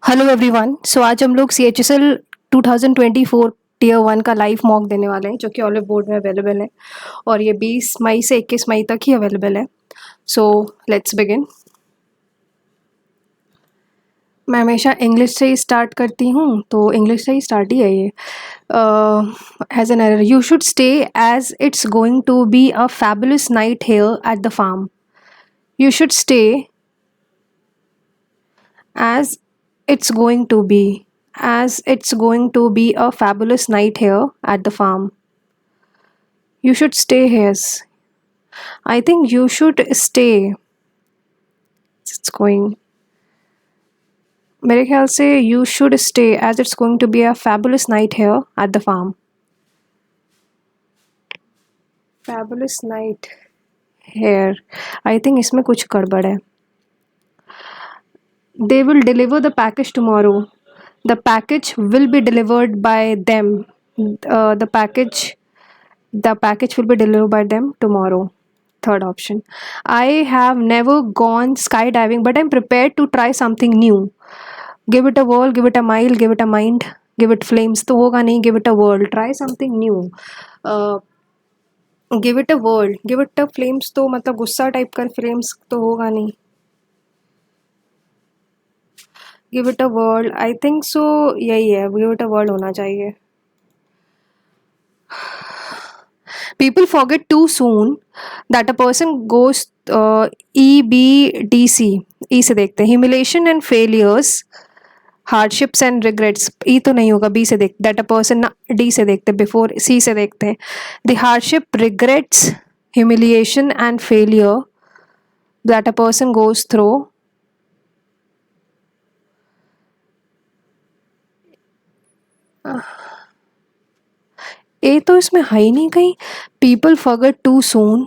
Hello everyone. सो आज हम लोग CHSL 2024 टीयर 1 का लाइव मॉक देने वाले हैं जो कि ऑलिव बोर्ड में अवेलेबल है और ये 20 मई से 21 मई तक ही अवेलेबल है। So let's begin. मैं हमेशा इंग्लिश से ही स्टार्ट करती हूँ तो इंग्लिश से ही स्टार्ट ही है ये। As an error, you should stay as it's going to be a fabulous night here at the farm. You should stay as it's going to be a fabulous night here at the farm. You should stay here. I think you should stay. It's going, मेरे ख्याल से you should stay as it's going to be a fabulous night here at the farm. Fabulous night here. I think इसमें कुछ गड़बड़ है. They will deliver the package tomorrow. The package will be delivered by them. The package will be delivered by them tomorrow. Third option. I have never gone skydiving, but I'm prepared to try something new. Give it a whirl, give it a mile, give it a mind, give it flames. तो होगा नहीं. Give it a whirl. Try something new. Give it a whirl, give it a flames तो मतलब गुस्सा type कर flames तो होगा नहीं. Give it a whirl. I think so. यही है. Give it a whirl होना चाहिए. People forget too soon that a person goes EBDC. E से देखते हैं. Humiliation and failures, hardships and regrets. E तो नहीं होगा. B से देखते. That a person ना D से देखते. Before C से देखते हैं. The hardship, regrets, humiliation and failure that a person goes through. ए तो इसमें है ही नहीं कहीं. People forget too soon.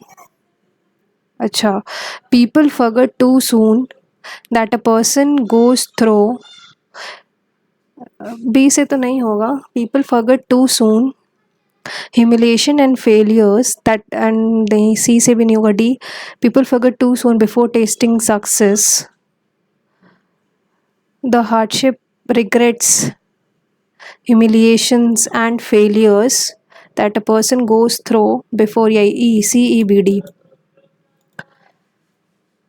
अच्छा, people forget too soon that a person goes through. B से तो नहीं होगा. People forget too soon humiliation and failures that, and नहीं, C से भी नहीं होगा. D, people forget too soon before tasting success. The hardship, regrets, humiliations and failures that a person goes through before. Yeah, E, C, E, B, D.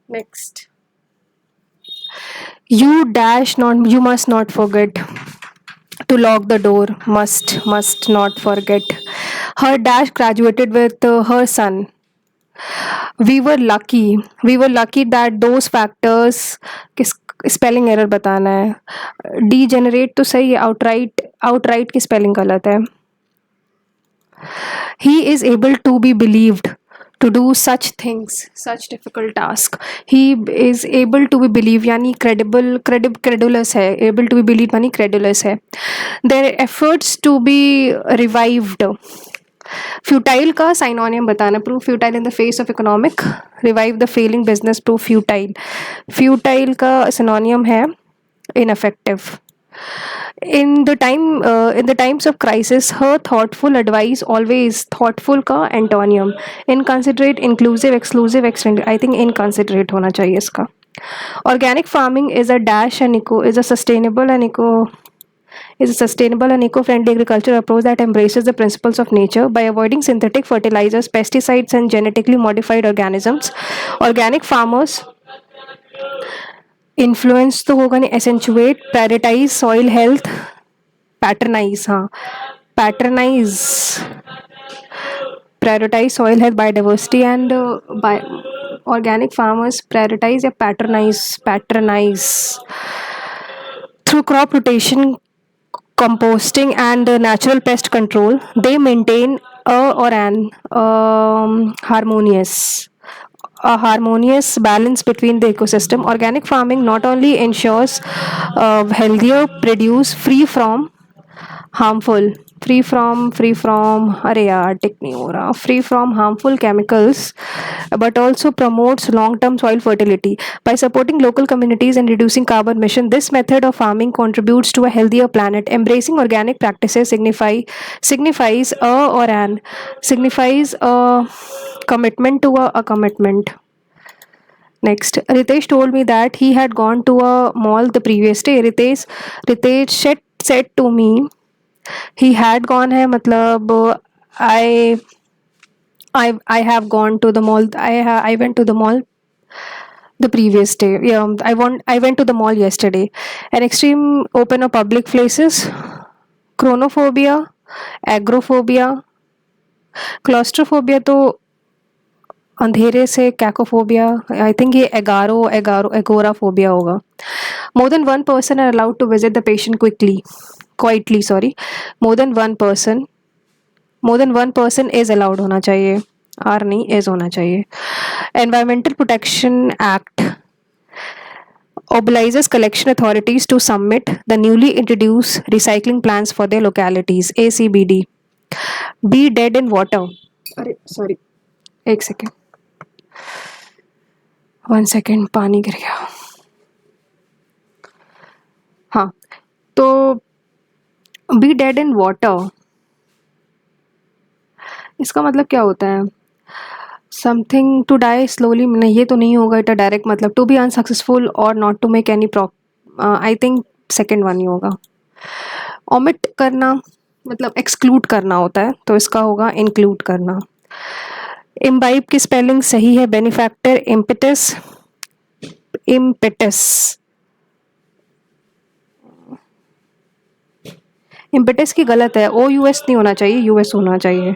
Next. You must not forget to lock the door. Must not forget. Her dash graduated with her son. We were lucky that those factors. किस spelling error बताना है. Degenerate तो सही है. Outright की spelling गलत है. He is able to be believed to do such things, such difficult task. He is able to be believed यानी credulous है. Able to be believed यानी credulous है. Their efforts to be revived. Futile का synonym बताना. Prove futile in the face of economic. Revive the failing business. Prove futile. Futile का synonym है ineffective. In the times of crisis, her thoughtful advice always. Thoughtful का antonym. Inconsiderate, inclusive, exclusive, extended. I think inconsiderate होना चाहिए इसका. Organic farming is a sustainable and eco-friendly agricultural approach that embraces the principles of nature by avoiding synthetic fertilizers, pesticides, and genetically modified organisms. Organic farmers influence तो होगा नहीं. accentuate, prioritize soil health, patronize. हाँ, prioritize soil health, biodiversity, and by organic farmers prioritize या patronize through crop rotation, composting, and natural pest control. They maintain a harmonious balance between the ecosystem. Organic farming not only ensures healthier produce free from अरे यार टिक नहीं हो रहा. free from harmful chemicals, but also promotes long-term soil fertility by supporting local communities and reducing carbon emission. This method of farming contributes to a healthier planet. Embracing organic practices signifies a commitment to a commitment. Next, Ritesh told me that he had gone to a mall the previous day. Ritesh said to me he had gone है मतलब I I have gone to the mall. I went to the mall the previous day. Yeah, I went to the mall yesterday. An extreme open or public places, chronophobia, agoraphobia, claustrophobia तो अंधेरे से कैकोफोबिया आई think ये agoraphobia होगा more than one person are allowed to visit the patient quietly sorry more than one person more than one person is allowed होना चाहिए are नहीं is होना चाहिए environmental protection act obliges collection authorities to submit the newly introduced recycling plans for their localities ACBD be dead in water अरे sorry एक second 1 second पानी गिर गया हाँ तो बी डेड इन वाटर इसका मतलब क्या होता है समथिंग टू डाई स्लोली नहीं ये तो नहीं होगा इट डायरेक्ट मतलब टू बी अनसक्सेसफुल और not to make any I think second one ही होगा ओमिट करना मतलब एक्सक्लूड करना होता है तो इसका होगा इंक्लूड करना इम्बाइब की स्पेलिंग सही है बेनिफैक्टर इम्पेटस इम्पेटस की गलत है ओ यूएस नहीं होना चाहिए यूएस होना चाहिए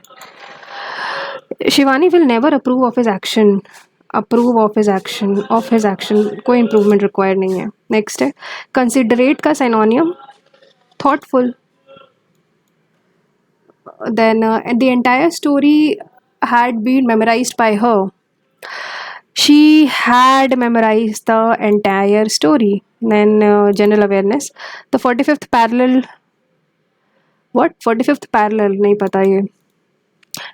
Shivani will never approve of his action कोई इम्प्रूवमेंट रिक्वायर नहीं है नेक्स्ट है कंसिडरेट का synonym thoughtful then the entire story had been memorized by her she had memorized the entire story then general awareness the 45th parallel what 45th parallel नहीं पता ये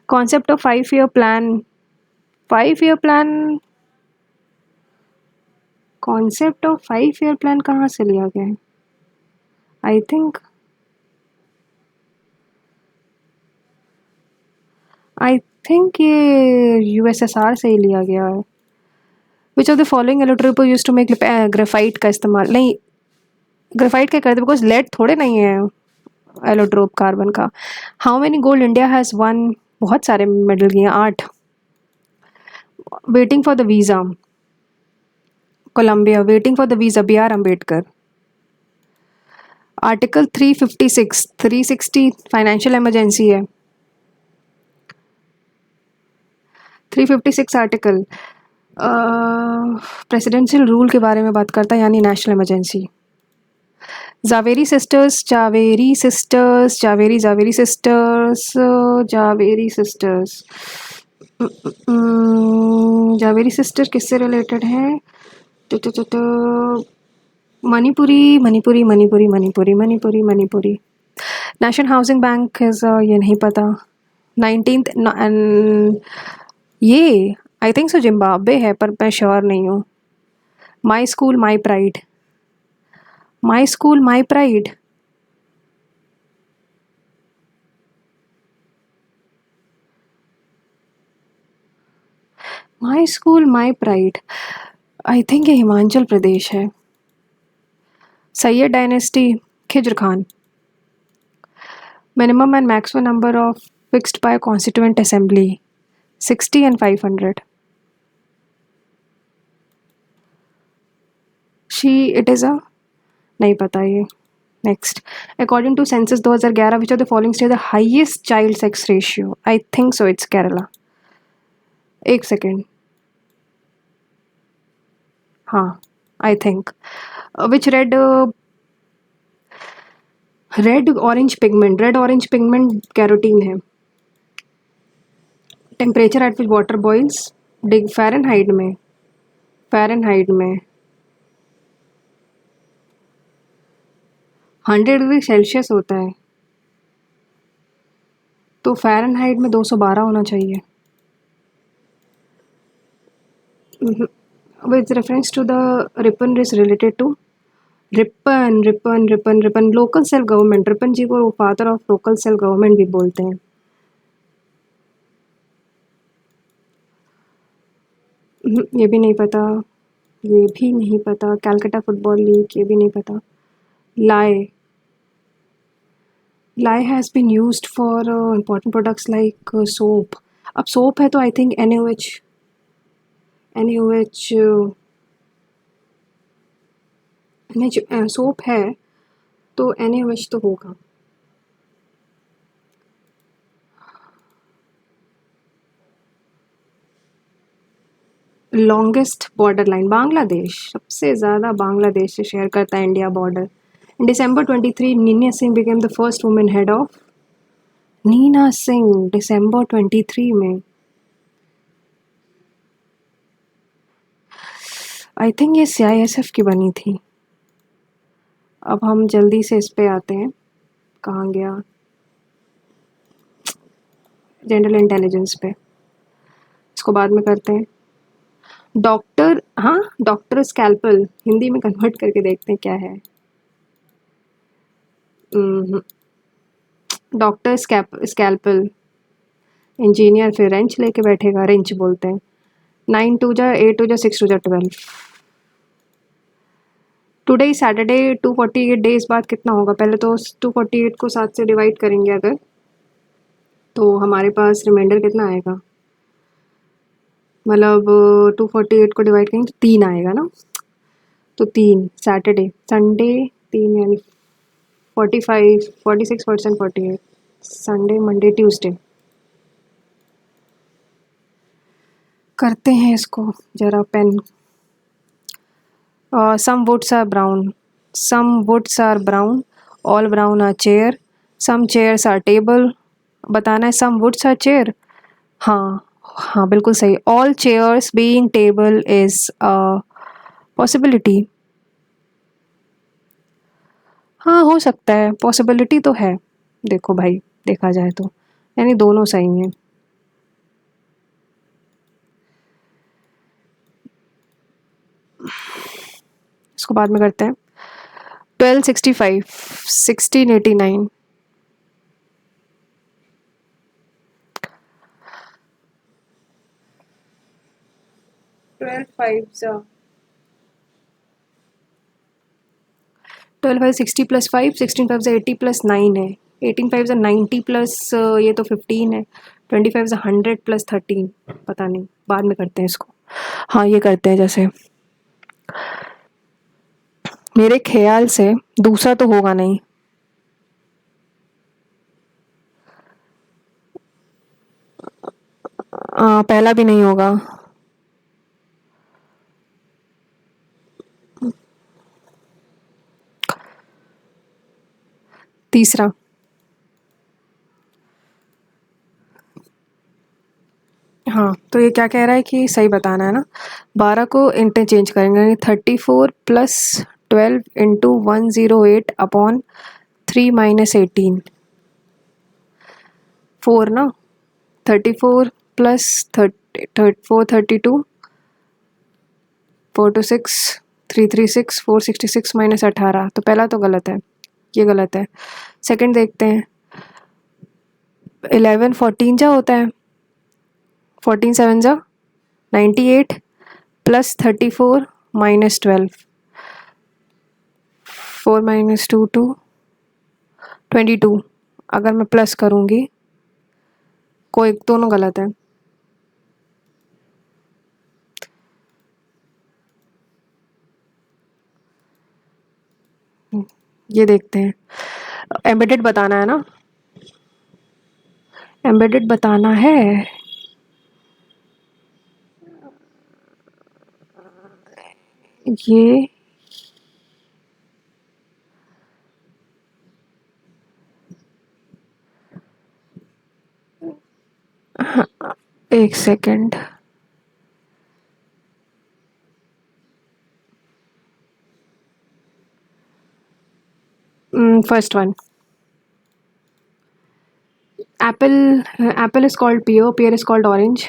concept of 5-year plan 5-year plan concept of 5-year plan कहाँ से लिया गया है I think ये USSR से ही लिया गया है which of the following allotrope use to make graphite का इस्तेमाल नहीं ग्रेफाइट क्या करते बिकॉज लेड थोड़े नहीं है एलोट्रोप कार्बन का how many gold India has won बहुत सारे मेडल किए 8 waiting for the visa Colombia waiting for the visa B R Ambedkar article 360 financial emergency है 356 आर्टिकल प्रेसिडेंशियल रूल के बारे में बात करता है यानी नेशनल इमरजेंसी जावेरी सिस्टर्स किससे रिलेटेड है मणिपुरी नेशनल हाउसिंग बैंक ये नहीं पता 19th ये आई थिंक सो जिम्बाब्वे है पर मैं श्योर नहीं हूँ my school my pride my school my pride my school my pride I think ये हिमाचल प्रदेश है Sayyid dynasty Khizr Khan minimum and maximum number of fixed by constituent assembly 60 and 500 it is a नहीं पता ये next according to census 2011 which of the following state the highest child sex ratio I think so it's Kerala एक second हाँ I think which red orange pigment carotene है temperature at which water boils Fahrenheit में 100 degree Celsius होता है तो Fahrenheit में 212 होना चाहिए with reference to the Ripon is related to Ripon local self government Ripon ji को father of local self government भी बोलते हैं ये भी नहीं पता ये भी नहीं पता। कैलकाटा फुटबॉल लीग, ये भी नहीं पता। Lye, lye has been used for important products like soap. अब सोप है तो I think NaOH, NaOH, soap है तो NaOH तो होगा। लॉन्गेस्ट बॉर्डर लाइन बांग्लादेश, सबसे ज़्यादा बांग्लादेश से शेयर करता है India border. In December 23 Nina Singh became the first women head of. Nina Singh December 23 में, आई थिंक ये CISF की बनी थी। अब हम जल्दी से इस पे आते हैं, कहाँ गया, जनरल इंटेलिजेंस पे, इसको बाद में करते हैं। डॉक्टर, हाँ डॉक्टर स्कैल्पल, हिंदी में कन्वर्ट करके देखते हैं क्या है। डॉक्टर स्कैल्पल, इंजीनियर फिर रेंच लेके बैठेगा, रेंच बोलते हैं। 9 2 जा 8 2 जा 6 2 जा 12। टुडे सैटरडे, 248 डेज बाद कितना होगा? पहले तो 248 को 7 से डिवाइड करेंगे अगर, तो हमारे पास रिमाइंडर कितना आएगा? मतलब 248 को डिवाइड करेंगे तो 3 आएगा ना, तो 3 सैटरडे संडे 3 यानी 45 46 परसेंट 48, संडे मंडे ट्यूसडे। करते हैं इसको जरा pen. Some woods are brown. Some woods are brown. All brown are chair. Some chairs are table. बताना है some woods are chair. हाँ हाँ बिल्कुल सही। All chairs being table is a possibility. हाँ हो सकता है, possibility तो है। देखो भाई, देखा जाए तो यानी दोनों सही हैं। इसको बाद में करते हैं। 1265 1689। 12 5 12 5 60 प्लस 5, 16 5 80 प्लस 9 है, 18 5 90 प्लस ये तो 15 है, 25 100 प्लस 13, पता नहीं, बाद में करते हैं इसको। हाँ ये करते हैं, जैसे मेरे ख्याल से दूसरा तो होगा नहीं। पहला भी नहीं होगा। तीसरा, हाँ तो ये क्या कह रहा है कि सही बताना है ना। 12 को इंटरचेंज करेंगे, यानी 34 प्लस 12 इंटू 108 अपॉन 3 माइनस 18, 4 ना, 34 प्लस 32, 426 336 466 माइनस 18, तो पहला तो गलत है, ये गलत है। सेकंड देखते हैं। 11 14 जा होता है, 14 7 जा 98 प्लस 34 माइनस 12, 4 माइनस 2 2 22। अगर मैं प्लस करूँगी, कोई दोनों गलत है। ये देखते हैं। एम्बेडेड बताना है ना, एम्बेडेड बताना है। ये एक second, first one. Apple is called pear, pear is called orange,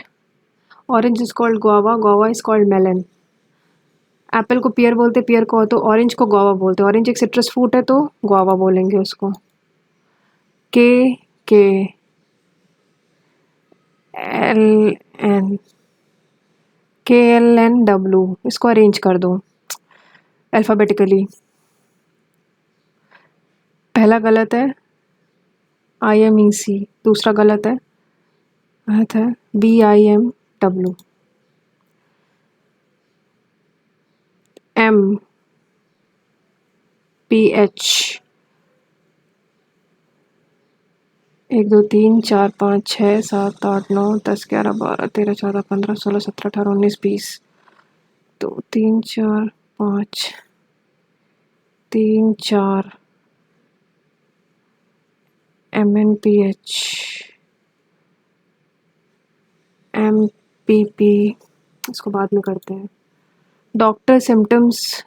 orange is called guava, guava is called melon। Apple को पियर बोलते, पियर को, तो ऑरेंज को गुआवा बोलते, ऑरेंज एक सिट्रस फ्रूट है तो गुआवा बोलेंगे उसको। के एल एन KLNW, इसको अरेंज कर दो अल्फ़ाबेटिकली। पहला गलत है, IMEC, दूसरा गलत है BIMW। MPH, 1 2 3 4 5 6 7 8 9 10 11 12 13 14 15 16 17 18 19 20, 2 3 4 5 3 4 MNPH, MPP, इसको बाद में करते हैं। डॉक्टर सिम्टम्स,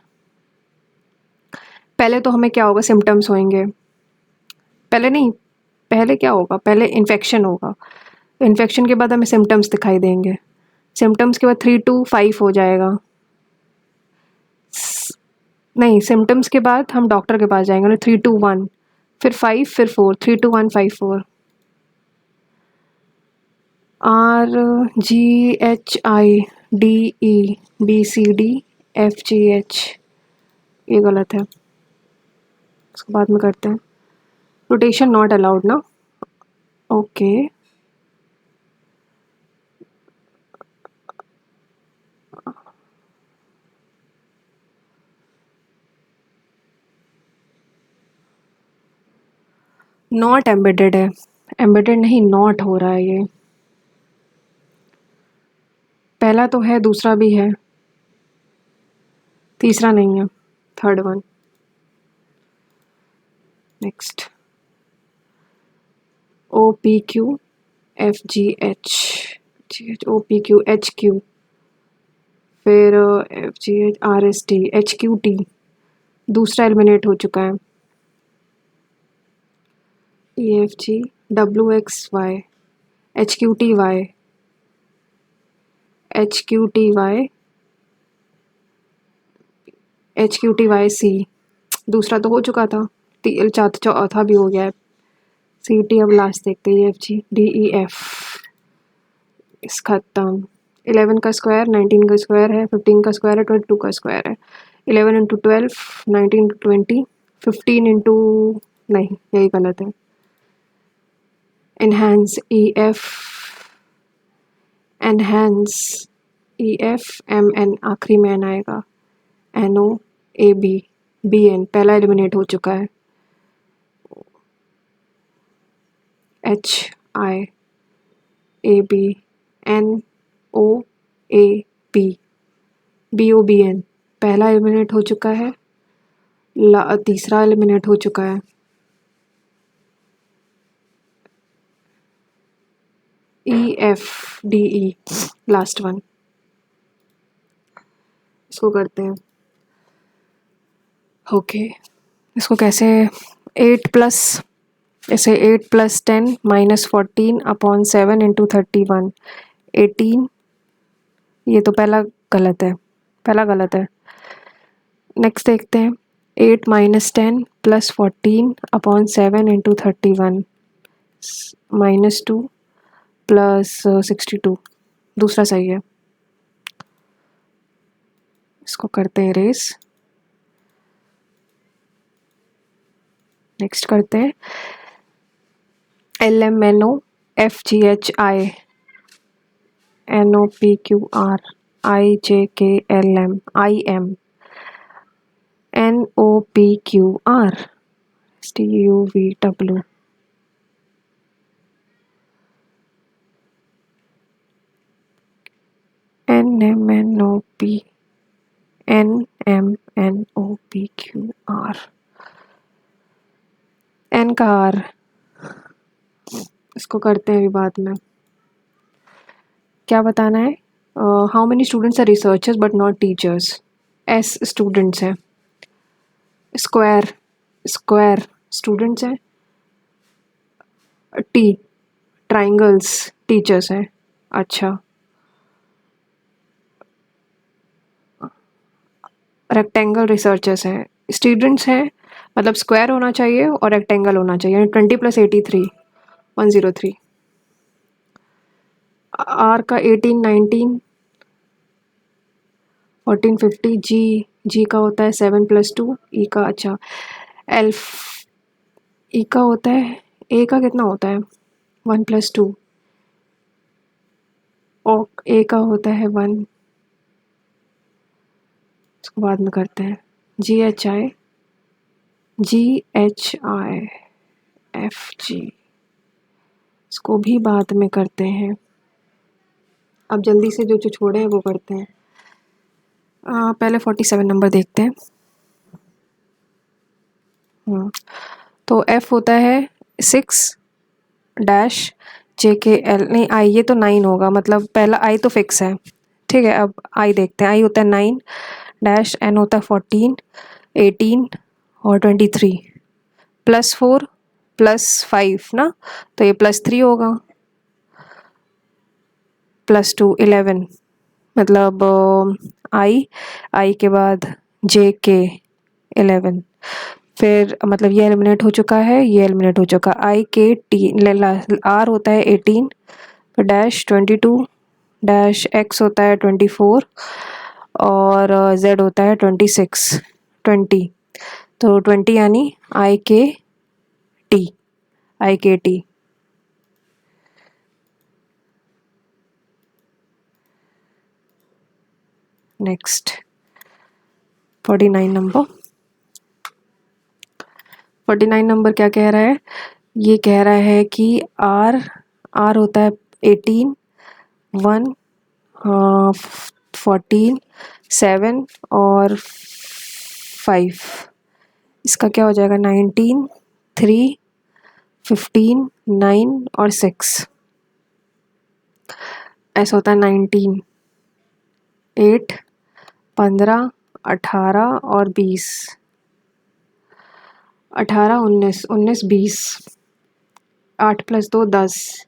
पहले तो हमें क्या होगा, सिम्टम्स होंगे, पहले नहीं, पहले क्या होगा, पहले इन्फेक्शन होगा, इन्फेक्शन के बाद हमें सिम्टम्स दिखाई देंगे, सिम्टम्स के बाद 3 2 5 हो जाएगा, नहीं सिम्टम्स के बाद हम डॉक्टर के पास जाएंगे, 3 2 1, फिर 5, फिर 4, 3 2 1 5 4। RGHIDEBCDFGH, ये गलत है, इसको बाद में करते हैं। रोटेशन नॉट अलाउड ना, ओके। नॉट एम्बेडेड है, एम्बेडेड नहीं, नॉट हो रहा है ये। पहला तो है, दूसरा भी है, तीसरा नहीं है, third one. Next OPQ FGH, OPQ HQ, फिर FGH RST HQT, दूसरा एलिमिनेट हो चुका है। EFG WXY HQTY HQTYC, दूसरा तो हो चुका था, चौथा भी हो गया है। CT अब लास्ट देखते हैं, EFG DEF, इस खत्म। 11 का स्क्वायर 19 का स्क्वायर है, 15 का स्क्वायर है 22 का स्क्वायर है, 11 इंटू 12 19 इंटू 20, 15 इंटू, नहीं यही गलत है। एनहांस EF MN, आखिरी में N आएगा, NOAB BN, पहला एलिमिनेट हो चुका है। HIAB NOAB BOBN, पहला एलिमिनेट हो चुका है, तीसरा एलिमिनेट हो चुका है। EFDE, लास्ट वन, इसको करते हैं। ओके, इसको कैसे, 8 प्लस, ऐसे 8 + 10 - 14 अपॉन 7 इंटू 31, 18, ये तो पहला गलत है, पहला गलत है। नेक्स्ट देखते हैं, 8 - 10 + 14 अपॉन 7 इंटू 31, -2 + 62, दूसरा सही है। इसको करते हैं इरेज। नेक्स्ट करते हैं LMNO FGHI NOPQR IJKLM IM NOPQR STUVW NMNOP NMNOPQR, N का R, इसको करते हैं अभी बाद में। क्या बताना है, how many students are researchers but not teachers, S students हैं, स्क्वायर स्टूडेंट्स हैं, T ट्राइंगल्स टीचर्स हैं। अच्छा, रेक्टेंगल रिसर्चर्स हैं, स्टूडेंट्स हैं, मतलब स्क्वायर होना चाहिए और रेक्टेंगल होना चाहिए, 20 + 83 103। R का 18 19 1450 जी का होता है 7+2 ई का, अच्छा एल्फ ई का होता है, ए का कितना होता है 1+2 और ए का होता है 1, इसको बाद में करते हैं। GHIFG इसको भी बाद में करते हैं। अब जल्दी से जो जो छोड़े हैं वो करते हैं। पहले 47 नंबर देखते हैं। तो F होता है 6-JKL, नहीं I, ये तो 9 होगा, मतलब पहला I तो फिक्स है, ठीक है। अब I देखते हैं। I होता है 9-N होता है 14, 18 और 23, +4 +5 ना, तो ये +3 होगा, +2 11, मतलब I के बाद JK 11, फिर मतलब ये एलिमिनेट हो चुका है, ये एलिमिनेट हो चुका है। IKT R होता है 18, डैश 22, डैश X होता है 24 और Z होता है 26 20, तो 20 यानी IKT। नेक्स्ट 49 नंबर क्या कह रहा है? ये कह रहा है कि R होता है 18, 1, 14, 7 और 5, इसका क्या हो जाएगा 19, 3, 15, 9 और 6, ऐसा होता है 19, 8, 15, 18 और 20, 18, 19, 19, 20, 8 + 2 10,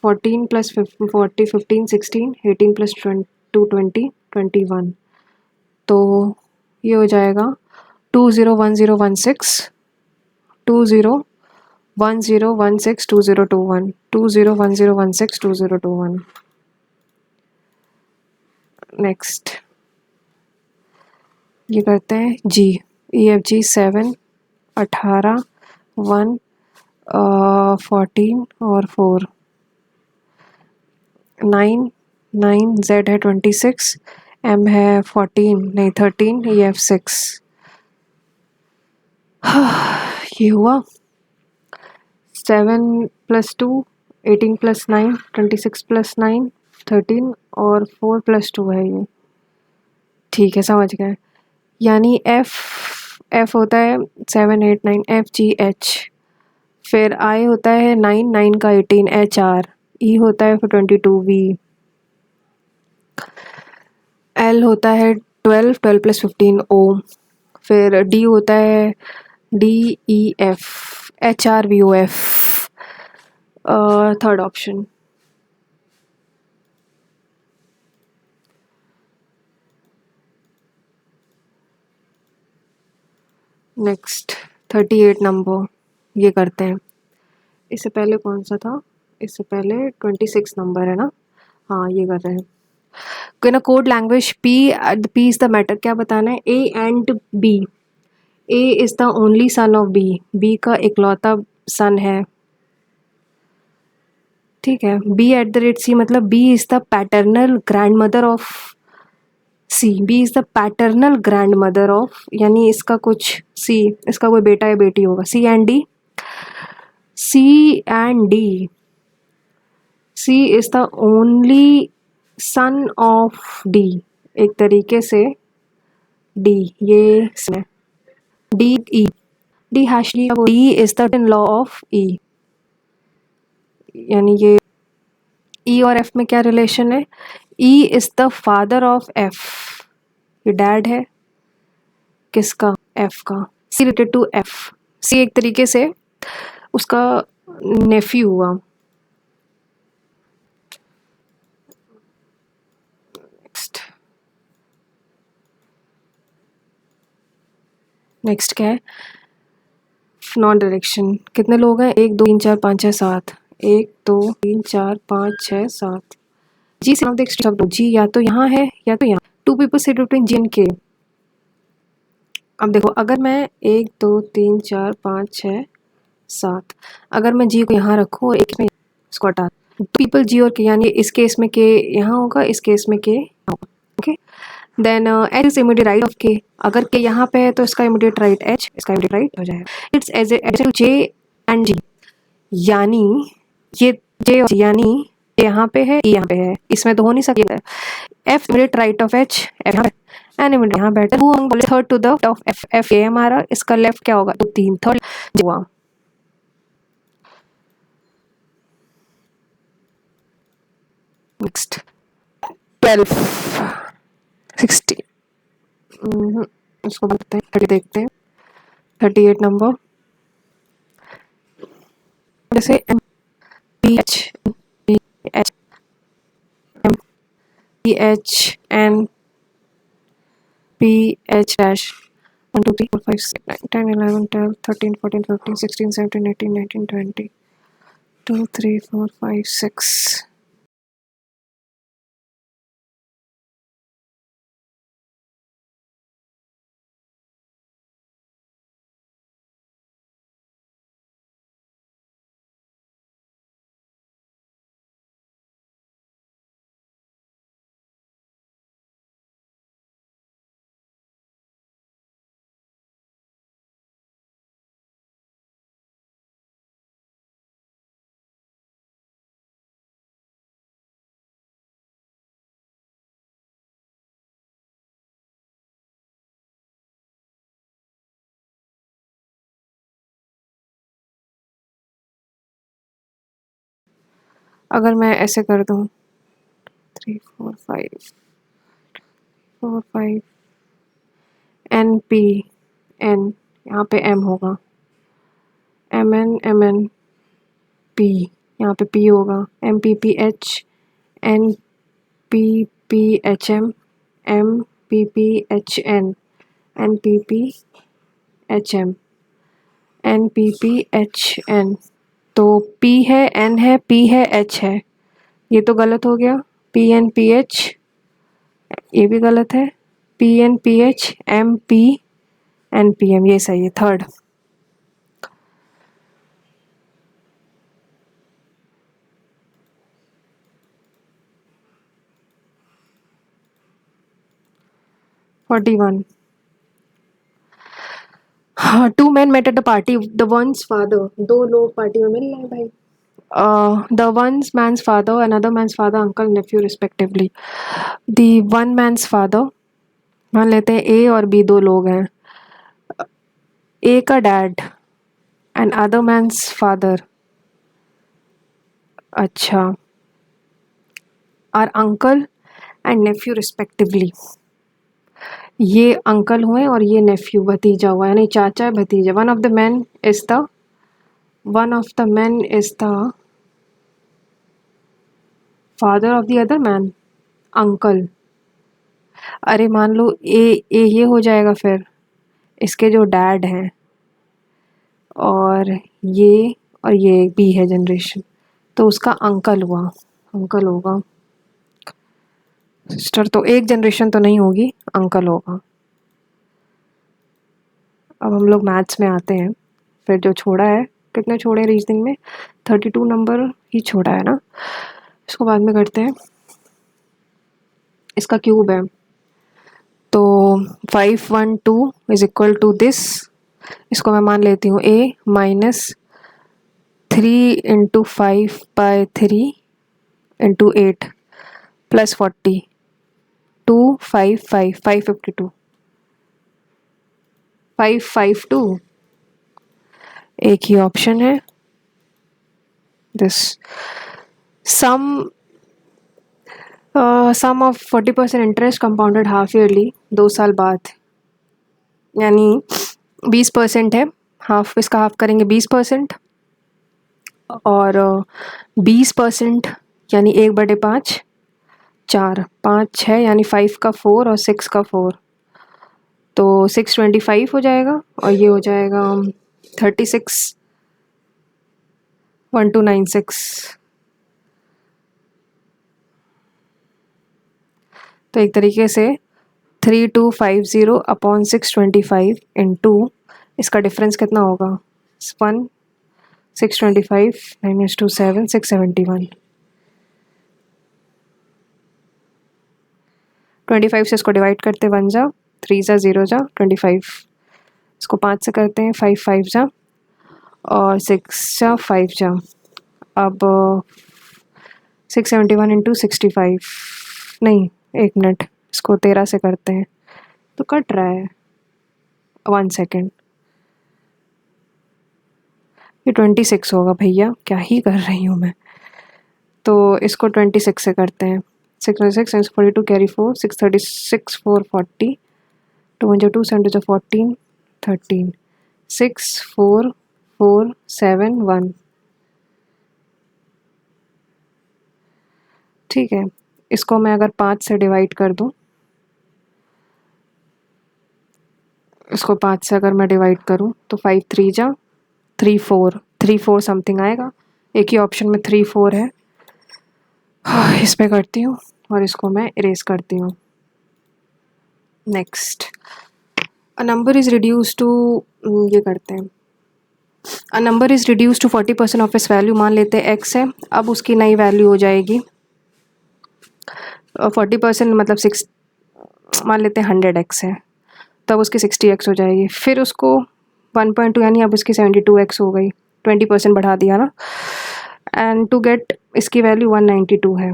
14 + 40, 15, 16, 18 + 2 20, 21, तो ये हो जाएगा 201016, 201016, 2021, 201016, 2021। नेक्स्ट ये करते हैं EFG 7, 18, 1, 14 और 4, 9, Z है 26, M है 14 नहीं 13, EF 6। ये हुआ 7 + 2, 18 + 9, 26 + 9, 13 और 4 + 2 है ये, ठीक है समझ गए। यानी F होता है 7, 8, 9 FGH, फिर I होता है 9, 9 का 18 HR, E होता है फिर 22 V, L होता है 12, 12 + 15 O, फिर D होता है DEF, HRVOF, third option. Next 38 number ये करते हैं। इससे पहले कौन सा था? इससे पहले 26 नंबर है ना, हाँ ये कर रहे हैं। In a code language P is the matter, क्या बताना है? A and B, A is the only son of B का इकलौता सन है, ठीक है। B@C मतलब B is the paternal grand mother of C, B is the paternal grand mother of, यानी इसका कुछ C, इसका कोई बेटा या बेटी होगा। C and D, C is the only son of D, एक तरीके से D ये D hash D is the law of E, यानी ये E और F में क्या रिलेशन है? E is the father of F, ये डैड है किसका? F का। C related to F, C एक तरीके से उसका नेफ्यू हुआ। नेक्स्ट क्या है? Non direction. कितने लोग हैं? 1 2 3 4 5 6 7, 1 2 3 4 5 6 7, जी से ऑफ द जी या तो यहाँ है या तो यहाँ. Two people sit between G and K. अब देखो अगर मैं 1 2 3 4 5 6 7, अगर मैं जी को यहाँ रखूँ और एक में इसको हटा, पीपल जी और के, यानी इस केस में के यहाँ होगा, इस केस में के यहाँ होगा. Okay, then H is immediate right of K. अगर के यहाँ पे है तो इसका इमीडिएट राइट एच, इसका इमीडिएट राइट हो जाएगा. It's as to J and G, यानी ये जे और जी, यानी यहाँ पे है, यहाँ पे है, इसमें तो हो नहीं सकता. F immediate right of H, F and immediate यहाँ बैठे. वो हम बोले third to the of F, F ये हमारा, इसका लेफ्ट क्या होगा, तो 3 थर्ड हुआ. नेक्स्ट 12 16, इसको बताते हैं, 30 देखते हैं. 38 नंबर जैसे M P H M P H N P H dash 1 2 3 4 5 6 9 10 11 12 13 14 15 16 17 18 19 20 2 3 4 5 6. अगर मैं ऐसे कर दूं 3 4 5 4 5 एन पी एन, यहाँ पे एम होगा, एम एन पी, यहाँ पे पी होगा, M P P H N P P H M P P H N P P H N P P H N. तो पी है, एन है, P है, एच है, ये तो गलत हो गया. पी एन पी एच, ये भी गलत है. P N P H M P N P M, ये सही है. Third 41. Two man met at a party. The one's father, दो लोग पार्टी में मिल रहे हैं भाई. The one's man's father, another man's father, uncle nephew respectively. The one man's father, मान लेते हैं ए और बी दो लोग हैं. ए का dad and other man's father, अच्छा, are uncle and nephew respectively. ये अंकल हुए और ये नेफ्यू भतीजा हुआ, यानी चाचा है भतीजा. One of the man is the father of the other man, uncle. अरे मान लो ए ये हो जाएगा, फिर इसके जो डैड हैं और ये बी है जनरेशन, तो उसका अंकल हुआ, अंकल होगा. सिस्टर तो एक जनरेशन तो नहीं होगी, अंकल होगा. अब हम लोग मैथ्स में आते हैं. फिर जो छोड़ा है, कितने छोड़े रीजनिंग में, 32 नंबर ही छोड़ा है ना, इसको बाद में करते हैं. इसका क्यूब है, तो 512 इज इक्वल टू दिस. इसको मैं मान लेती हूँ a minus 3 into 5/3 into 8 plus 40 255 552 552. एक ही ऑप्शन है this. Sum of 40% interest compounded half yearly, 2 साल बाद, यानी 20% है. हाफ, इसका हाफ करेंगे 20%, और 20% यानी 1/5, 4 5 6, यानी 5 का 4 और 6 का 4, तो 625 हो जाएगा. और ये हो जाएगा 36 1296. तो एक तरीके से 3250 अपॉन 625 इंटू इसका डिफरेंस कितना होगा 1 625 माइनस 2 7 671 25 से इसको डिवाइड करते 1 जा 3 जा 0 जा 25 इसको 5 से करते हैं 5 5 जा और 6 जा 5 जा अब 671 इंटू 65 नहीं एक मिनट इसको 13 से करते हैं तो कट रहा है 1 सेकेंड ये 26 होगा भैया क्या ही कर रही हूँ मैं तो इसको 26 से करते हैं 626 and 42 carry 4 636 4 40 2 1 2 7 2 14 13 6 4 4 7 1 ठीक है इसको मैं अगर 5 से डिवाइड कर दूं इसको 5 से अगर मैं डिवाइड करूं तो 5 3 जा 3 4 समथिंग आएगा एक ही ऑप्शन में 3 4 है इस पे करती हूँ और इसको मैं इरेज करती हूँ next a number is reduce to ये करते हैं a number is reduce to 40% of इस वैल्यू मान लेते हैं x है अब उसकी नई वैल्यू हो जाएगी 40% मतलब 6 मान लेते हैं 100x है तब उसकी 60x हो जाएगी फिर उसको 1.2 यानी अब उसकी 72x हो गई 20% बढ़ा दिया ना एंड टू गेट इसकी वैल्यू 192 है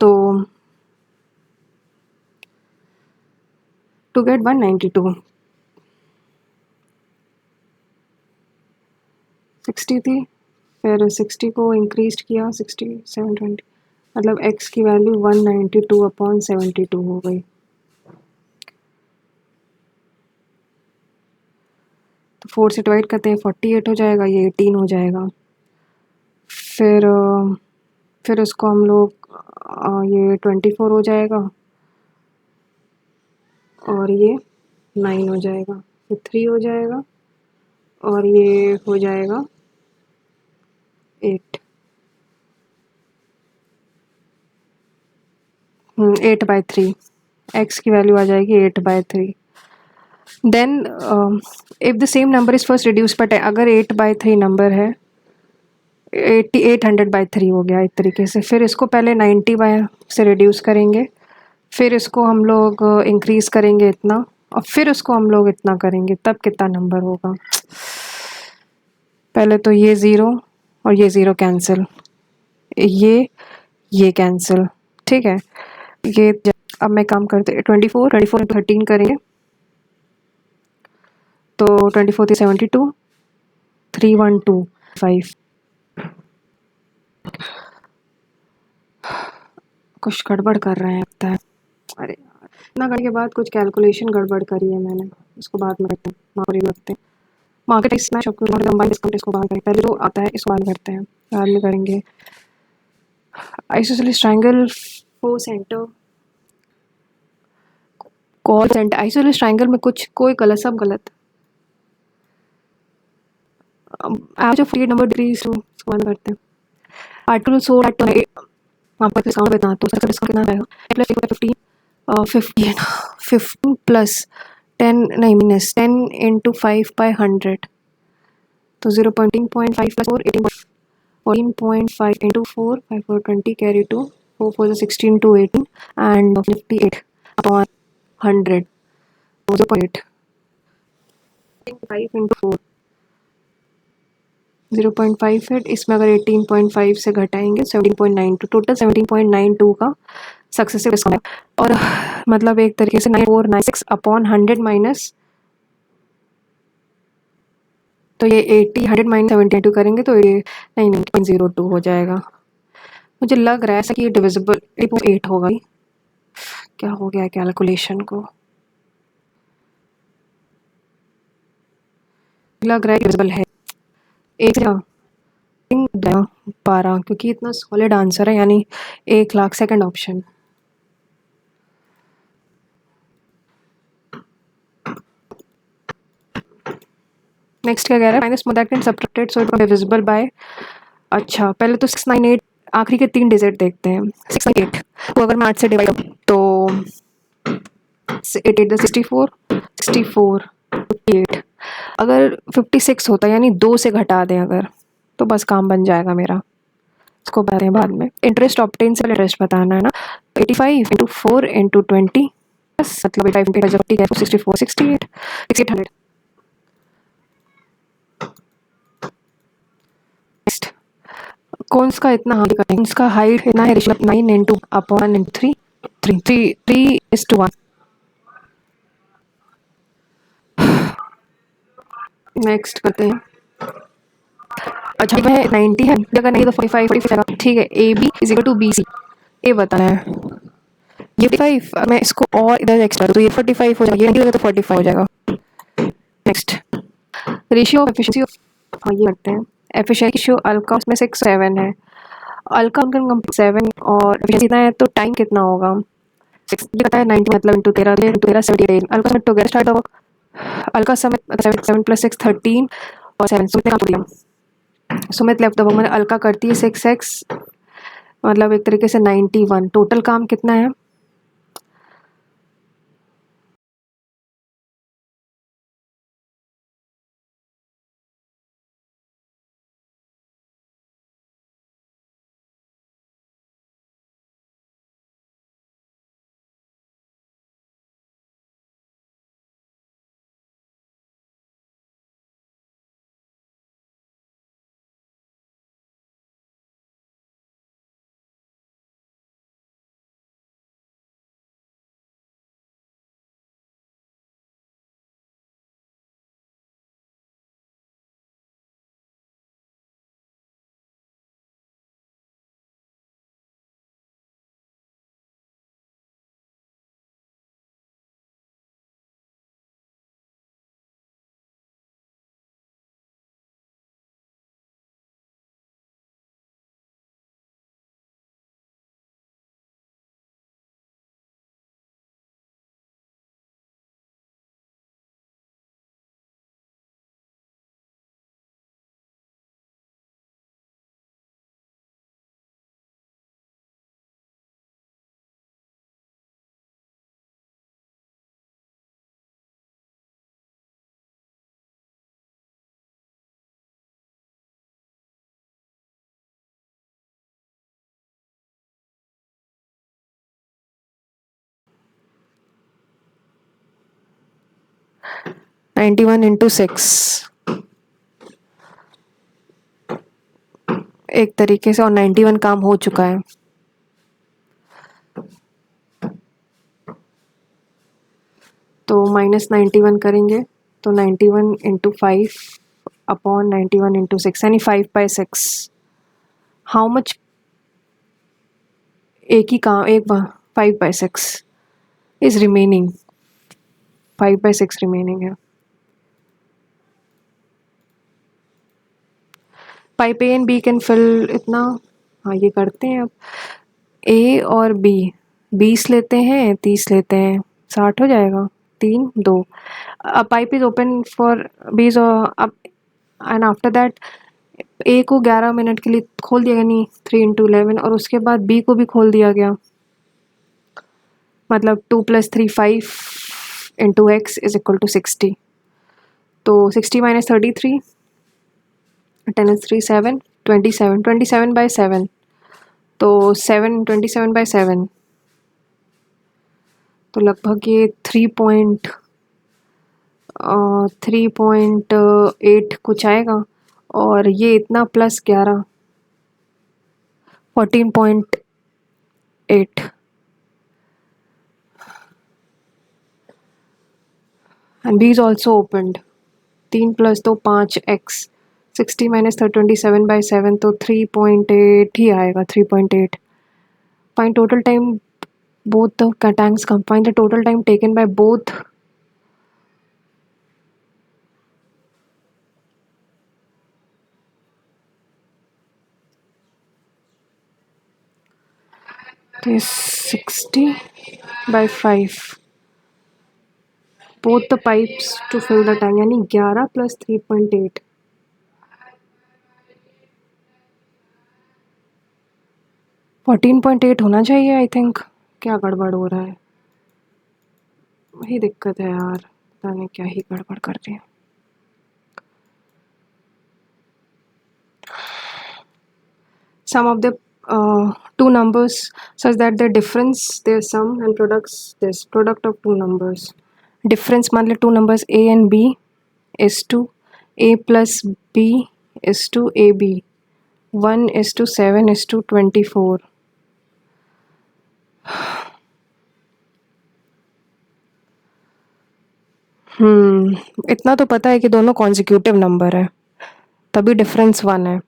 तो टू गेट 192 60 थी फिर 60 को इंक्रीज किया 60 720 मतलब x की वैल्यू 192 अपॉन 72 हो गई तो 4 से डिवाइड करते हैं 48 हो जाएगा ये 18 हो जाएगा फिर उसको हम लोग ये 24 हो जाएगा और ये 9 हो जाएगा फिर 3 हो जाएगा और ये हो जाएगा 8 8/3 x की वैल्यू आ जाएगी 8/3 then if the same number is first reduce but अगर 8/3 नंबर है 800/3 हो गया एक तरीके से फिर इसको पहले 90 से रिड्यूस करेंगे फिर इसको हम लोग इंक्रीज़ करेंगे इतना और फिर उसको हम लोग इतना करेंगे तब कितना नंबर होगा पहले तो ये 0 और ये 0 कैंसिल ये कैंसिल ठीक है ये अब मैं काम करते 24 इंटू 13 करेंगे तो 24 थी 72 312 5 कुछ गड़बड़ कर रहे हैं लगता है अरे यार इतना करने के बाद कुछ कैलकुलेशन गड़बड़ करी है मैंने इसको बाद में करते हैं मार्केट रखते हैं मार्केट स्मैश कंबाइन डिस्काउंट इसको बाद करें पहले जो आता है इसको बाद करते हैं बाद में करेंगे isosceles triangle four centre call centre isosceles triangle में कुछ कोई गलत सब गलत एवरेज ऑफ 48 नंबर डिग्री इसको बाद करते हैं आर्टिकल 16 आपका डिस्काउंट बता तो उसका डिस्काउंट कितना आएगा प्लस 15 प्लस 10 नहीं माइनस 10 इंटू 5/100 तो 0.5 plus 4 14.5 into 4 5 4 20 carry 2 4 4 16 to 18 and 58 upon 100 0.8 5 into 4 0.58 इसमें अगर 18.5 से घटाएंगे 17.92 टोटल 17.92 का सक्सेसिव डिस्काउंट और मतलब एक तरीके से 9496 अपॉन 100 माइनस तो ये 80 100 माइनस 72 करेंगे तो ये 9.02 हो जाएगा मुझे लग रहा है ऐसा कि ये डिविजिबल 8 होगा क्या हो गया कैलकुलेशन को लग रहा है डिविजिबल है एक 12 क्योंकि इतना सॉलिड आंसर है यानी 1 लाख सेकंड ऑप्शन नेक्स्ट क्या कह रहा है minus more that can subtracted so it divisible by अच्छा पहले तो 698 आखिरी के 3 डिजिट देखते हैं। 6 8 तो अगर मैं 8 से डिवाइड तो 8 8 64 64 58 अगर 56 होता यानी 2 से घटा दें अगर तो बस काम बन जाएगा मेरा। इसको बताते हैं बाद में। इंटरेस्ट ऑब्टेन से इंटरेस्ट बताना है ना। 85 इंटू 4 इंटू 20 बस मतलब 85 इंटू 64 68 6800। नेक्स्ट कौन का इतना हाइट का कौन का हाइट इतना है ratio 9 into upon into 3 3 3 3 is to 1। Next करते हैं। अच्छा वह 90 है अगर नहीं तो 45 45 ठीक है। A B is equal to B C ये बताना है। ये 45 मैं इसको और इधर एक्स्ट्रा तो ये 45 हो जाएगा। ये तो 45 हो जाएगा। Next ratio of efficiency of हाँ ये करते हैं। एफिशिएंसी रेशियो अल्का उसमें 6 7 है। अल्का उनका 7 और एफिशिएंसी इतना है तो टाइम कितना होगा 6 पता है 90 मतलब इंटू 13 इंटू 13 78 अल्का समेट टुगेदर स्टार्ट होगा। अल्का समेट 7 प्लस 6 13 और 7 सुमित काम कर दिया। सुमित लेफ्ट द मैंने अल्का करती है 6x मतलब एक तरीके से 91 टोटल काम कितना है। नाइन्टी वन इंटू 6 एक तरीके से और 91 काम हो चुका है। तो -91 करेंगे तो 91 इंटू 5 अपॉन 91 इंटू 6 यानी 5/6 हाउ मच एक ही काम एक 5/6 इज रिमेनिंग 5/6 रिमेनिंग है। Pipe A and B can fill इतना हाँ ये करते हैं अब ए और बी 20 लेते हैं 30 लेते हैं 60 हो जाएगा 3 2 अब पाइप इज ओपन फॉर बीज अब एंड आफ्टर दैट ए को 11 मिनट के लिए खोल दिया गया नहीं 3 इंटू 11 और उसके बाद बी को भी खोल दिया गया मतलब 2 + 3 5 into x is equal to 60 तो 60 - 33 10 is 3 7 27 27/7 तो 7 27/7 तो लगभग ये 3.8 कुछ आएगा और ये इतना +11 14.8 and B is also opened 3 + 2 5x 60 - 27/7 तो 3.8 ही आएगा 3.8 find total time both the tanks find the total time taken by both this 60/5 both the pipes to fill the tank यानी 11 + 3.8 14.8 होना चाहिए आई थिंक। क्या गड़बड़ हो रहा है, वही दिक्कत है यार, पता नहीं क्या ही गड़बड़ कर रही है। Sum of the two numbers such that the difference their sum and products this product of two numbers difference मान ले two numbers a and b is to a plus b is to ab 1 is to 7 is to 24। इतना तो पता है कि दोनों consecutive number है, तभी डिफरेंस 1 है।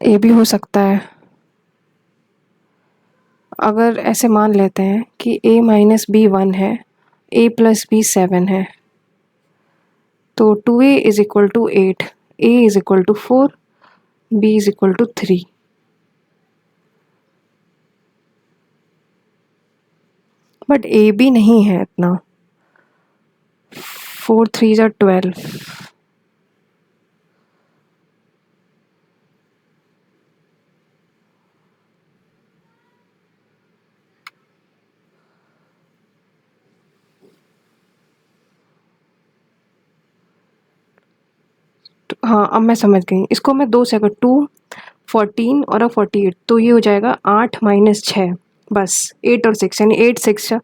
ये भी हो सकता है, अगर ऐसे मान लेते हैं कि a माइनस बी 1 है, a प्लस बी 7 है, तो 2a is equal to 8, a is equal to 4, b is equal to 3। But a भी नहीं है इतना, 4 3 are 12। हाँ अब मैं समझ गई, इसको मैं 2 से अगर 2 14 और 48 तो ये हो जाएगा 8 माइनस 6, बस 8 और 6 यानी 8 6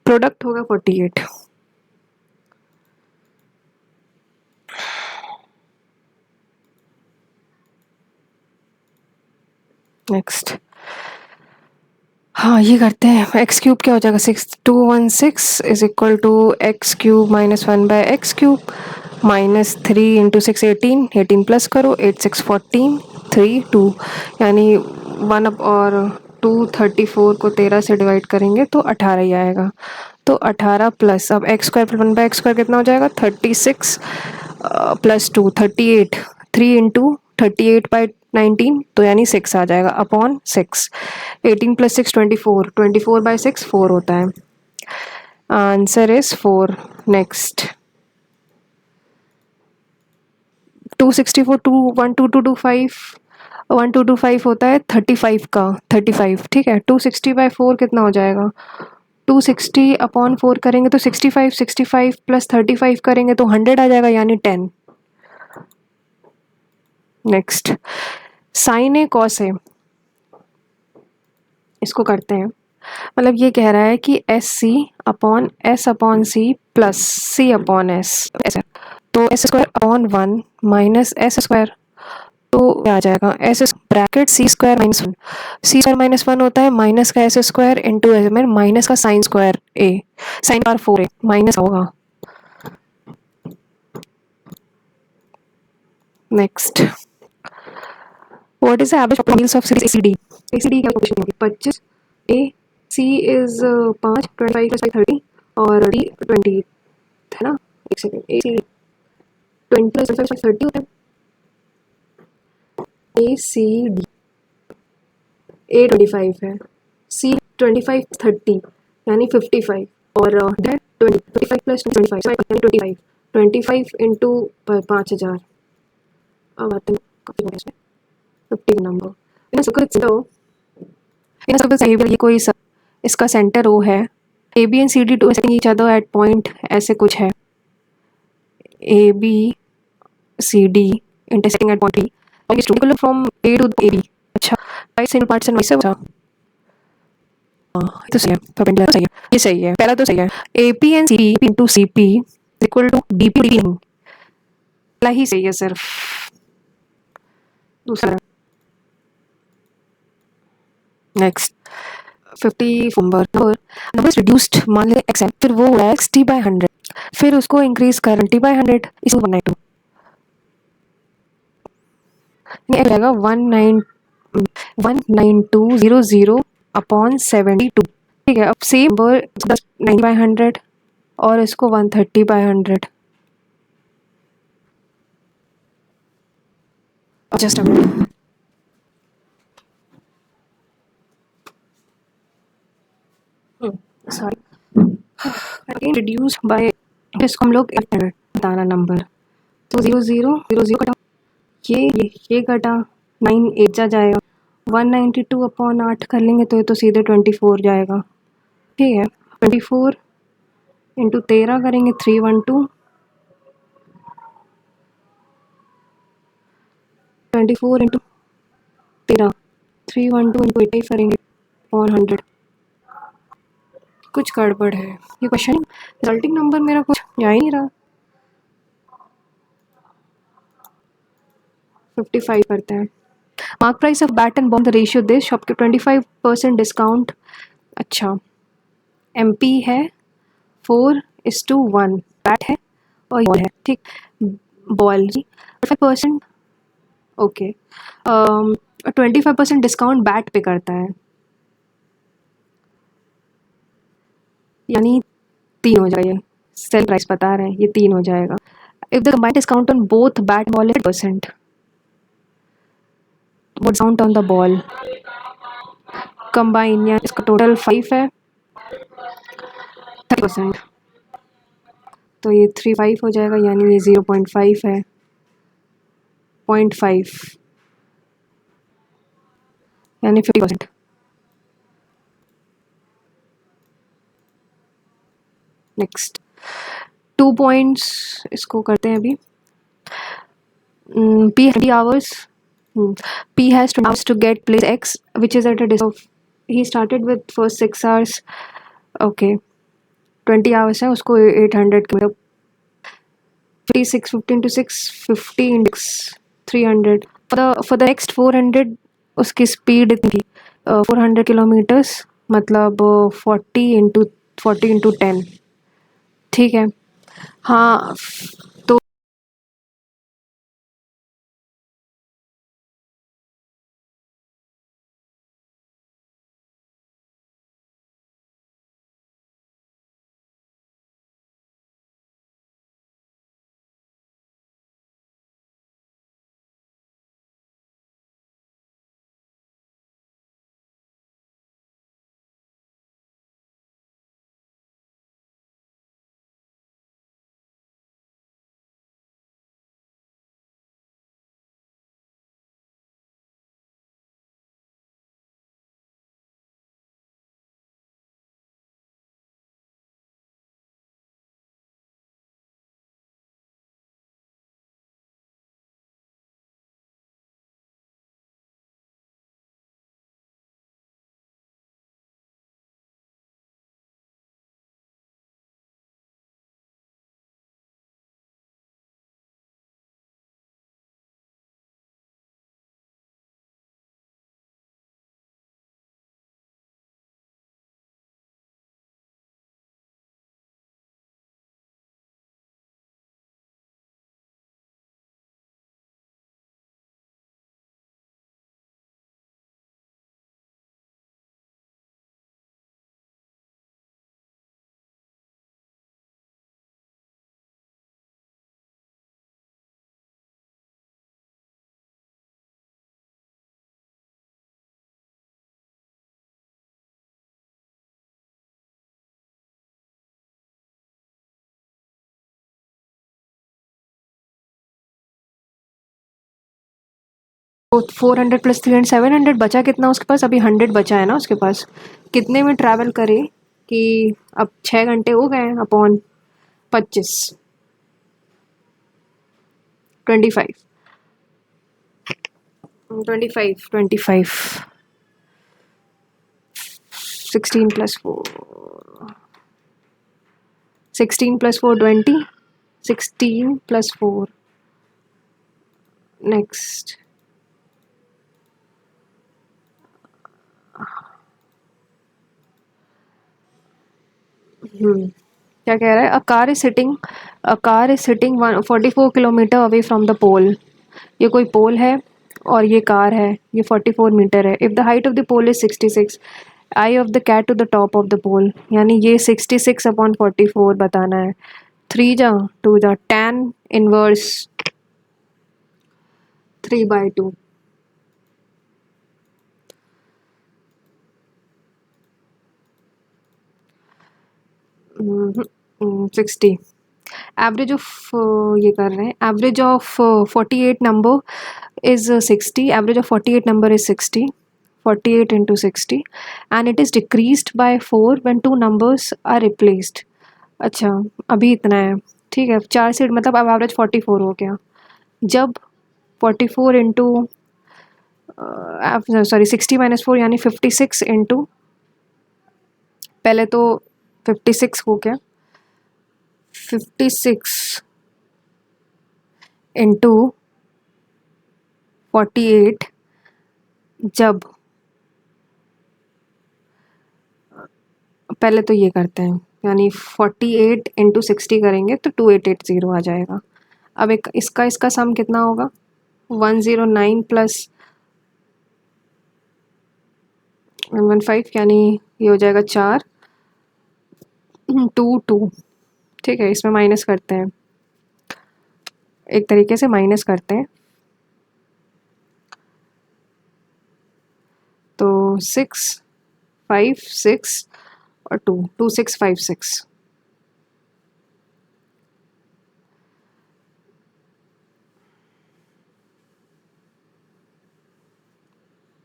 प्रोडक्ट होगा 48। नेक्स्ट, हाँ ये करते हैं। एक्स क्यूब क्या हो जाएगा, 6216 is equal to x cube minus 1 by x cube minus 3 into 6 18, 18 plus करो 8 6 14 3 2 यानी 1 अब और 2 34 को 13 से डिवाइड करेंगे तो 18 ही आएगा। तो 18 प्लस अब x square plus 1 by x square कितना हो जाएगा, 36 प्लस 2 38, 3 इंटू 38 बाई 19 तो यानी 6 आ जाएगा अपॉन 6। 18 प्लस 6 24, 24 बाई 6 4 होता है। Answer is 4। नेक्स्ट 264 12225 1225 होता है 35 का 35, ठीक है। 260 बाई 4 कितना हो जाएगा, 260 अपॉन 4 करेंगे तो 65, 65 प्लस 35 करेंगे तो 100 आ जाएगा यानी 10। Next sine A cos A, इसको करते हैं। मतलब ये कह रहा है कि S C upon C plus C upon S, तो S square upon 1 minus S square, तो क्या आ जाएगा S bracket C square minus 1, C square minus 1 होता है माइनस का एस स्क्वायर इंटू एस में माइनस का sine square A, sine power 4 A minus होगा। Next what is the average population of series ACD, ACD क्या question होगी 25, ए सी is 5 25 plus 5 30 और D 20 है ना। एक सेकंड, ए सी 20 प्लस 25 30 होता है, ए सी डी ए 25 है, सी 25 30 यानी 55 और डेट 20 55 प्लस 25 यानी 25 25 इंटू 5000। अब आते हैं काफी बड़े इसमें 50 नंबर इन सबका सेंटर हो, इन सब सही ये कोई सब, इसका सेंटर ओ है, A B and C D to each other at point ऐसे कुछ है, A B C D intersecting at point B from A to A B. अच्छा राइट साइड पार्ट्स एंड वैसे हाँ तो सही है, परपेंडिकुलर सही है, ये सही है, पहला तो सही है। A P and C P into C P equal to D P D नहीं, पहला ही सही है सिर्फ, दूसरा। नेक्स्ट 50 नंबर रिड्यूस्ड मान लेते एक्स है, फिर वो हुआ एक्स टी बाई 100, फिर उसको इंक्रीज कर टी बाई 100 इसको 192 रहेगा 19200 अपॉन 72, ठीक है। अब सेम नंबर 90 बाई 100 और इसको 130 by 100। Just a minute, sorry again reduce by, इसको हम लोग बताना नंबर, तो 00 00 कटा ये घटा 9 8 जा जाएगा 192/8 कर लेंगे तो ये तो सीधे 24 जाएगा। ठीक है 24 इंटू 13 करेंगे 312 24 इंटू 13 312 इंटू 8 करेंगे और 100 कुछ गड़बड़ है ये क्वेश्चन रिजल्टिंग नंबर मेरा कुछ जा ही नहीं रहा 55 करते हैं। Mark price of bat and ball the ratio this shop के 25% डिस्काउंट। अच्छा MP है 4:1 बैट है और बॉल है ठीक बॉल जी 5% ओके 25% डिस्काउंट बैट पे करता है यानी 3 हो जाएगा सेल प्राइस बता रहे हैं ये 3 हो जाएगा if the combined discount on both bat ball है 10% वो discount on the ball combine या इसका टोटल 5 है 30% तो ये 35 हो जाएगा यानी ये 0.5 है 0.5 यानी 50%। नेक्स्ट 2 पॉइंट्स इसको करते हैं अभी P has 20 hours. P has 20 hours to get place X, which is at a distance of. He started with first 6 hours. Okay, 20 hours है उसको 800 के मतलब 50 into 6 50 into 6 300 for the next 400 उसकी स्पीड इतनी 400 किलोमीटर्स मतलब 40 into 10 ठीक है हाँ तो तो 400 प्लस 300 700 बचा कितना उसके पास अभी 100 बचा है ना उसके पास कितने में ट्रैवल करे कि अब 6 घंटे हो गए upon 25 25 25 25 16 plus 4 16 plus 4 20 16 plus 4 next क्या कह रहा है a car is sitting 44 kilometre away from the pole ये कोई पोल है और ये कार है ये 44 मीटर है if the height of the pole is 66 eye of the cat to the top of the pole यानी ये 66/44 बताना है 3 जा 2 जा 10 इनवर्स 3/2 60 एवरेज ऑफ ये कर रहे हैं, average of 48 number is 60, average of 48 number is 60, 48 into 60 and it is decreased by 4 when two numbers are replaced. अच्छा, अभी इतना है, ठीक है, 4 से मतलब अब एवरेज 44 हो गया जब 44 इंटू सॉरी 60 माइनस 4 यानी 56 इंटू, पहले तो 56 हो गया, 56 इंटू 48 जब, पहले तो ये करते हैं, यानी 48 इंटू 60 करेंगे तो 2880 आ जाएगा। अब एक इसका सम कितना होगा, 109 प्लस 115 यानी ये हो जाएगा 4 2 2, ठीक है, इसमें माइनस करते हैं, एक तरीके से माइनस करते हैं, तो 6 5 6 और 2 2 6 5 6,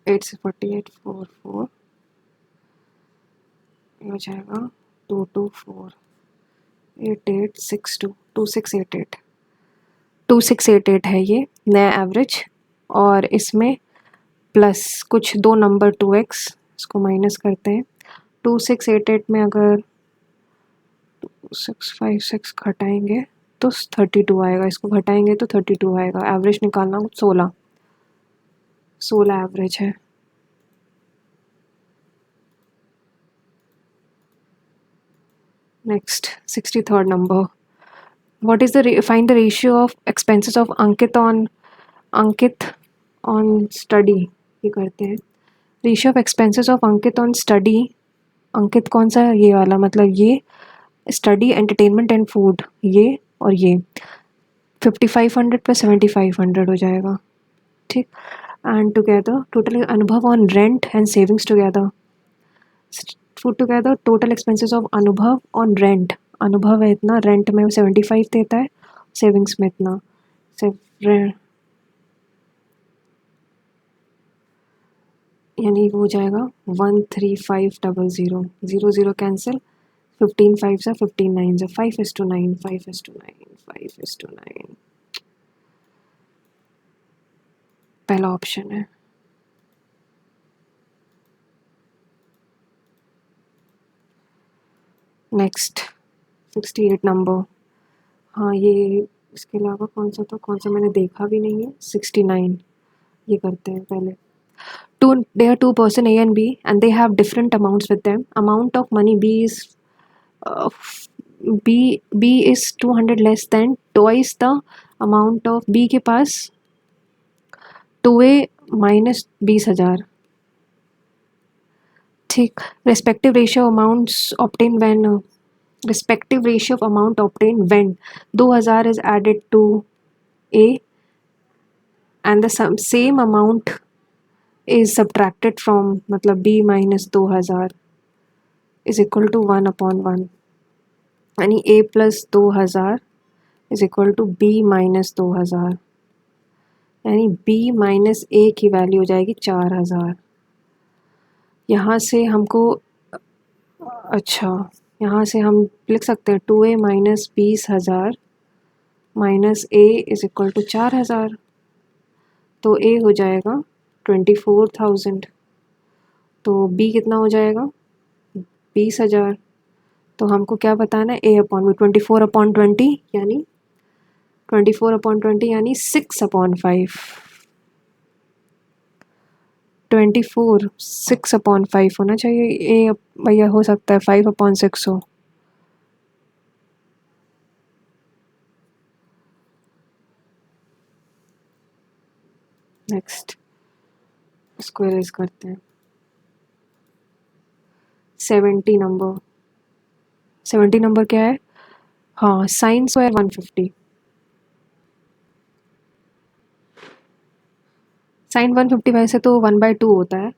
एट से 48 4 4 ये हो जाएगा 2 2 4 8 8 6 2 2 6 8 8 2688 है ये नया एवरेज। और इसमें प्लस कुछ दो नंबर 2x, इसको माइनस करते हैं, 2688 में अगर 656 घटाएंगे तो 32 आएगा, इसको घटाएंगे तो 32 आएगा, एवरेज निकालना 16 एवरेज है। Next 63rd number, what is the find the ratio of expenses of Ankit on study, ये करते हैं, ratio of expenses of Ankit on study, Ankit कौन सा, ये वाला, मतलब ये स्टडी एंटरटेनमेंट एंड फूड, ये और ये 5500 प्लस 7500 हो जाएगा, ठीक, एंड टुगेदर टोटल अनुभव on rent and savings together, food together total expenses of अनुभव ऑन रेंट, अनुभव है इतना, रेंट में 75 देता है, सेविंग्स में इतना, यानी वो हो जाएगा 13500, 0 कैंसिल, 15 5 से 15 9 से 5:9 5:9 5:9, पहला ऑप्शन है। नेक्स्ट 68 नंबर, हाँ ये इसके अलावा कौन सा मैंने देखा भी नहीं है, 69, ये करते हैं पहले। There are two person A and B and they have different amounts with them. Amount of money B is 200 less than twice the amount of B के पास 2A minus 20,000, ठीक, respective ratio of amount obtained when 2,000 is added to A and the same amount is subtracted from, मतलब B minus 2,000 is equal to 1/1, यानी A plus 2,000 is equal to B minus 2,000, यानी B minus A की value हो जाएगी 4,000। यहाँ से हमको, अच्छा यहाँ से हम लिख सकते हैं 2A minus 20,000 minus A is equal to 4,000, तो A हो जाएगा 24,000, तो B कितना हो जाएगा 20,000, तो हमको क्या बताना है, A अपॉन 24/20 यानी 24/20 यानी 6/5, 24 6/5 होना चाहिए, A भैया हो सकता है 5/6 हो, नेक्स्ट इसको इरेज करते हैं। 70 नंबर क्या है, हाँ साइन स्क्वायर 150, साइन 150 वैसे तो 1/2 होता है,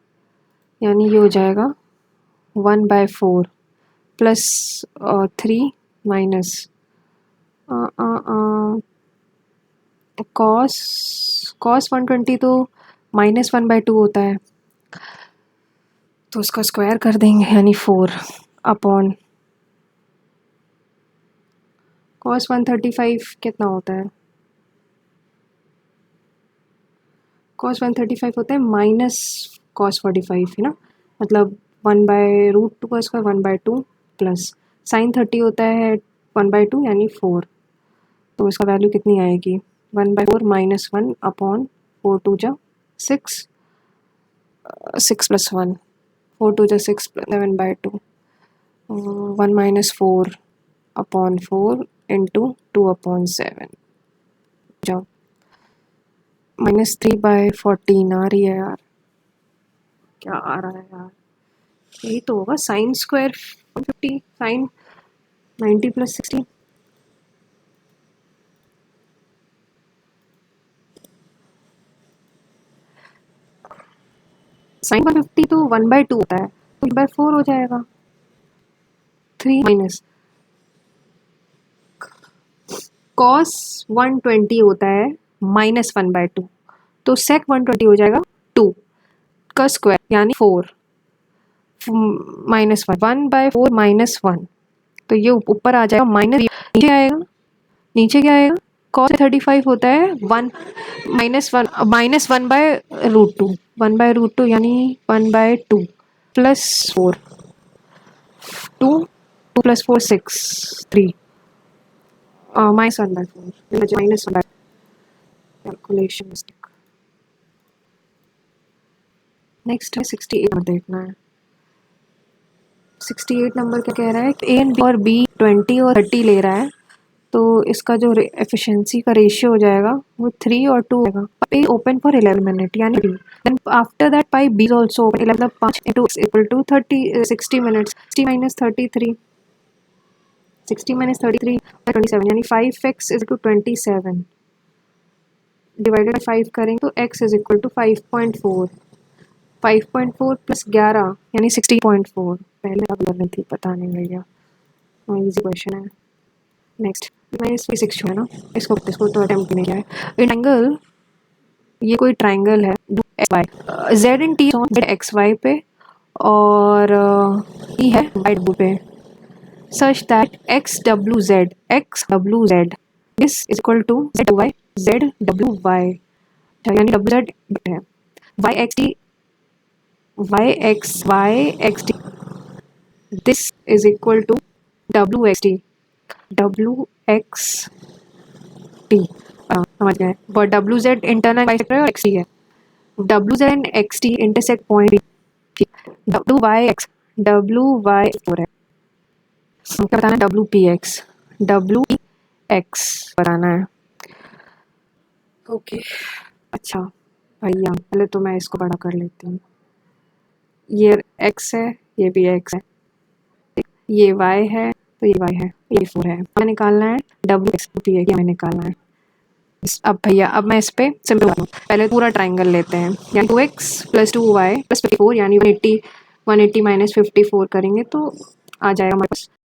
यानी ये हो जाएगा 1/4 प्लस 3 माइनस कॉस कॉस 120 तो -1/2 होता है, तो उसका स्क्वायर कर देंगे, यानी 4 अपॉन कॉस 135 कितना होता है? कॉस 135 होता है माइनस कॉस 45, है ना, मतलब 1/√2 का स्क्वायर 1/2 प्लस साइन 30 होता है 1/2 यानी 4, तो इसका वैल्यू कितनी आएगी? 1/4 -1 अपॉन 4 2 जा 6, 6 + 1, 4 2 जा 6 11/2, 1 - 4 अपॉन 4 इंटू 2/7, जाओ -3/14 आ रही है यार, क्या आ रहा है यार, यही तो होगा साइन स्क्वायर 150 साइन 90 + 60, साइन 150 तो 1/2 होता है, तो 1/4 हो जाएगा, 3 माइनस कॉस 120 होता है -1/2, तो सेक 120 हो जाएगा 2 का स्क्वायर यानी 4 -1 1/4 -1, तो ये ऊपर आ जाएगा माइनस, नीचे आएगा, नीचे क्या आएगा? कॉस 35 होता है 1 -1/√2, 1/√2 यानी 1/2 प्लस 4 2 2 + 4 6 3 -1/4 -1 कैलकुलेशन मिस्टेक। नेक्स्ट है 68 नंबर देखना है। 68 नंबर क्या कह रहा है? ए एंड बी और बी 20 और 30 ले रहा है, तो इसका जो एफिशिएंसी का रेशियो हो जाएगा वो 3 और 2 होगा। ए ओपन फॉर 11 मिनट यानी then after that pipe B also open, 11 5 into equal to 30 60 minutes, 60 - 33 60 - 33 27 यानी 5x = 27 डिवाइडेड बाय 5 करेंगे तो x = 5.4, 5.4 + 11 यानी 60.4। पहले अब लग रही थी, पता नहीं भैया, इजी क्वेश्चन है। नेक्स्ट मैं इस फिजिक्स जो है ना, इसको तो अटेम्प्ट नहीं किया है। इन ट्रायंगल, ये कोई ट्रायंगल है X Y, Z in T on Z X Y पे और ई है वाई डब्ल्यू पे, such that X W Z this is equal to Z W Y, यानी डब्ल्यू जेड है Y X T this is equal to W X T, समझ गए। और W Z internal bisector है और X T है, W Z and X T intersect point, W Y 4 है, क्या बताना है? डब्ल्यू एक्स बताना है। ओके अच्छा भैया, पहले तो मैं इसको बड़ा कर लेती हूँ, ये एक्स है, ये भी एक्स है, ये वाई है, तो ये वाई है, ये 4 है, हमें निकालना है डब्ल्यू एक्स टी है, हमें निकालना है। अब भैया, अब मैं इस पे सिंपल बनाऊँ, पहले पूरा ट्राइंगल लेते हैं, यानी 2x + 2y + 54 यानी 180 - 54 करेंगे तो आ जाएगा हमारे पास